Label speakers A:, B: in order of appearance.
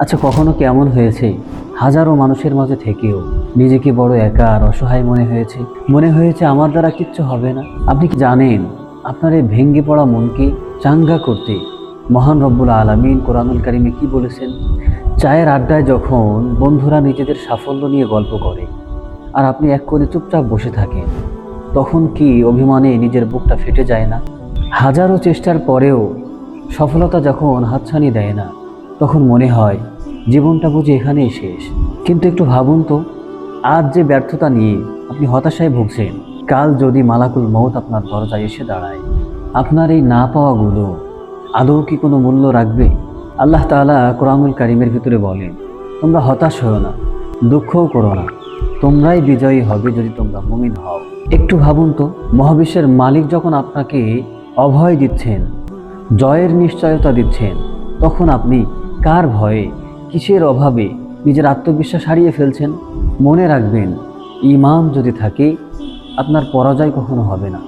A: আচ্ছা, কখনো কি এমন হয়েছে হাজারো মানুষের মাঝে থেকেও নিজেকে বড় একা আর অসহায় মনে হয়েছে আমার দ্বারা কিচ্ছু হবে না? আপনি কি জানেন, আপনার এই ভেঙে পড়া মনকে চাঙ্গা করতে মহান রব্বুল আলামিন কোরআনুল কারিমে কি বলেছেন? চায়ের আড্ডায় যখন বন্ধুরা নিজেদের সাফল্য নিয়ে গল্প করে আর আপনি এক কোণে চুপচাপ বসে থাকেন, তখন কি অভিমানে নিজের বুকটা ফেটে যায় না? হাজারো চেষ্টার পরেও সফলতা যখন হাতছানি দেয় না, তখন মনে হয় জীবনটা বুঝি এখানেই শেষ। কিন্তু একটু ভাবুন তো, আজ যে ব্যর্থতা নিয়ে আপনি হতাশায় ভুগছেন, কাল যদি মালাকুল মউত আপনার দরজায় এসে দাঁড়ায়, আপনার এই না পাওয়াগুলো আদৌ কি কোনো মূল্য রাখবে? আল্লাহ তাআলা কোরআনুল কারীমের ভিতরে বলেন, তোমরা হতাশ হও না, দুঃখও করো না, তোমরাই বিজয়ী হবে যদি তোমরা মুমিন হও। একটু ভাবুন তো, মহাবিশ্বের মালিক যখন আপনাকে অভয় দিচ্ছেন, জয়ের নিশ্চয়তা দিচ্ছেন, তখন আপনি কার ভয়ে, কিসের অভাবে নিজের আত্মবিশ্বাস হারিয়ে ফেলছেন? মনে রাখবেন, ঈমান যদি থাকে, আপনার পরাজয় কখনো হবে না।